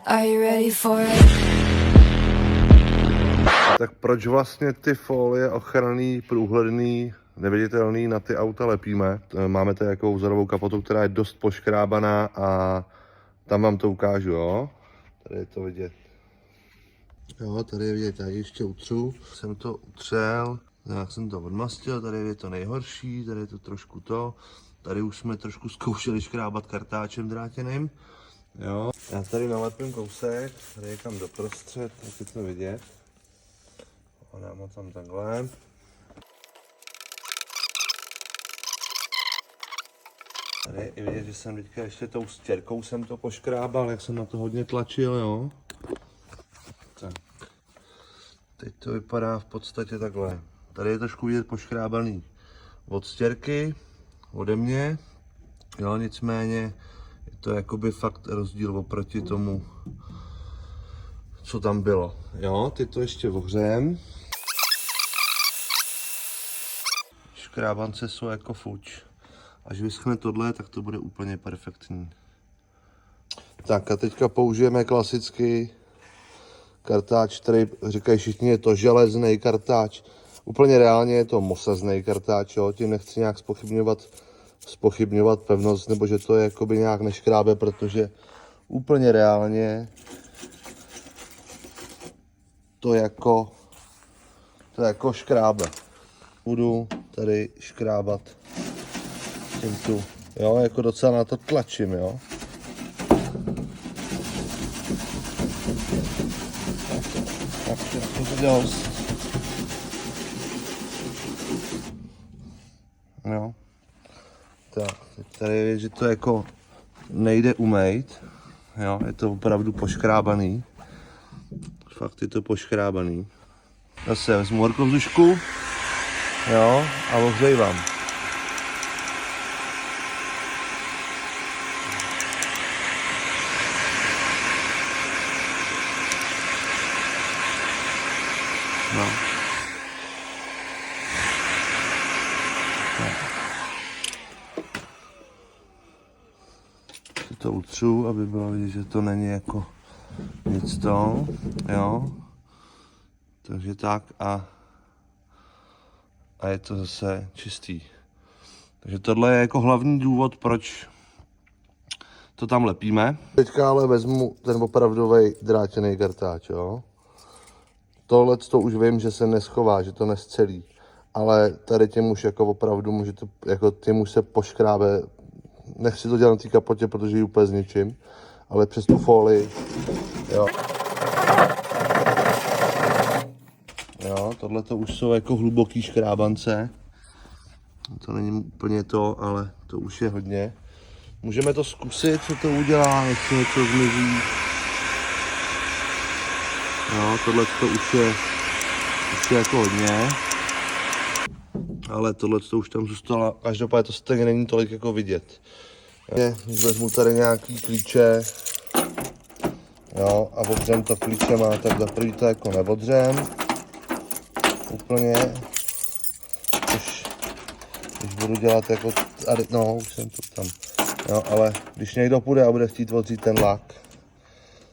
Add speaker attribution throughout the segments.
Speaker 1: Are you ready for it?
Speaker 2: Tak proč vlastně ty folie ochranný, průhledný, neviditelný na ty auta lepíme? Máme tady jako vzorovou kapotu, která je dost poškrábaná a tam vám to ukážu, jo? Tady je to vidět. Jo, tady je vidět, já ještě utřu. Jsem to utřel, nějak jsem to odmastil, tady je to nejhorší, tady je to trošku to. Tady už jsme trošku zkoušeli škrábat kartáčem drátěným. Jo, já tady nalepím kousek, tady je kam doprostřed, jak je to vidět. A dám ho tam takhle. Tady je i vidět, že jsem teďka ještě tou stěrkou jsem to poškrábal, jak jsem na to hodně tlačil, jo. Tak. Teď to vypadá v podstatě takhle. Tady je trošku vidět poškrábaný od stěrky, ode mě. Jo, nicméně je to jakoby fakt rozdíl oproti tomu, co tam bylo. Jo, teď to ještě ohřejem. Škrábance jsou jako fuč. Až vyschne tohle, tak to bude úplně perfektní. Tak a teďka použijeme klasický kartáč, který říkají všichni, je to železný kartáč. Úplně reálně je to mosazný kartáč, jo? Tím nechci nějak zpochybňovat pevnost, nebo že to je jakoby nějak neškrábe, protože úplně reálně to jako škrábe. Budu tady škrábat tím tu, jo, jako docela na to tlačím, jo. Tak to dost. Jo. Tak, tady je vidět, že to jako nejde umýt, jo, je to opravdu poškrábaný. Fakt je to poškrábaný. Zase vezmu horkovzušku, jo, a ohřejvám. No. To utřu, aby bylo vidět, že to není jako nic to, jo. Takže tak a je to zase čistý. Takže tohle je jako hlavní důvod, proč to tam lepíme. Teďka ale vezmu ten opravdový drátěný kartáč, jo. Tohle to už vím, že se neschová, že to nescelí. Ale tady těm už jako opravdu může to, jako těm už se poškrábe. Nechci to dělat na té kapotě, protože ji úplně zničím. Ale přes tu folii, jo. Jo, tohle to už jsou jako hluboký škrábance. To není úplně to, ale to už je hodně. Můžeme to zkusit, co to udělá, jestli něco zmizí. Jo, tohle to už je jako hodně. Ale tohle to už tam zůstalo, každopádně to stejně není tolik jako vidět. Když vezmu tady nějaký klíče, jo, a odřem to klíčema, tak za první to jako neodřem. Úplně. Když budu dělat jako, no, už jsem to tam. Jo, ale když někdo půjde a bude chtít odřít ten lak,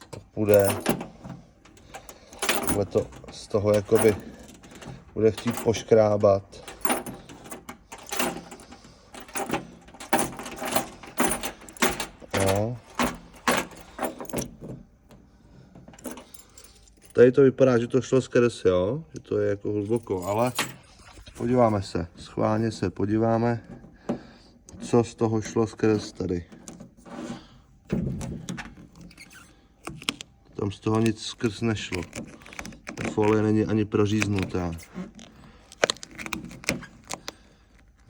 Speaker 2: tak půjde. Bude to z toho jakoby, bude chtít poškrábat. Jo. Tady to vypadá, že to šlo skrz, jo, že to je jako hluboko, ale podíváme se, schválně se podíváme, co z toho šlo skrz tady. Tam z toho nic skrz nešlo. Ta folie není ani proříznutá.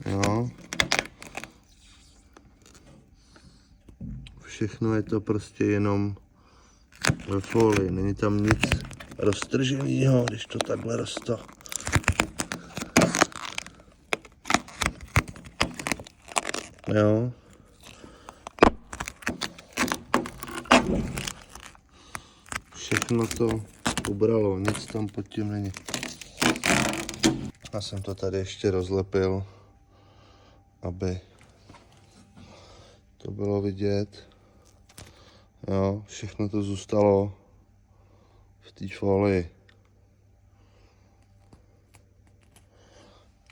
Speaker 2: Jo. Všechno je to prostě jenom ve folii, není tam nic roztrženého, když to takhle roste. Jo. Všechno to ubralo, nic tam pod tím není. Já jsem to tady ještě rozlepil, aby to bylo vidět. Jo, všechno to zůstalo v té folii.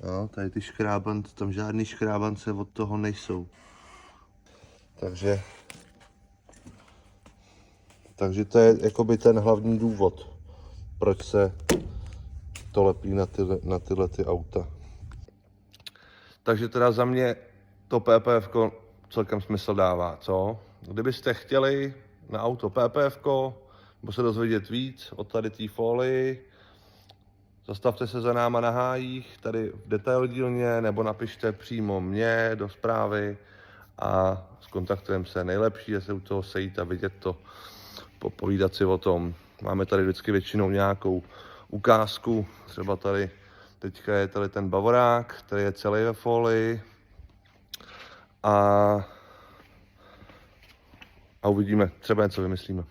Speaker 2: Jo, tady ty škrábance, tam žádný škrábance od toho nejsou. Takže to je jakoby ten hlavní důvod, proč se to lepí na tyhle ty auta. Takže teda za mě to PPF celkem smysl dává, co? Kdybyste chtěli na auto PPF, nebo se dozvědět víc o tady té folii, zastavte se za náma na hájích, tady v detail dílně, nebo napište přímo mě do zprávy a skontaktujeme se. Nejlepší je se u toho sejít a vidět to, popovídat si o tom. Máme tady vždycky většinou nějakou ukázku, třeba tady teďka je tady ten Bavorák, který je celý ve folii a uvidíme, třeba něco vymyslíme.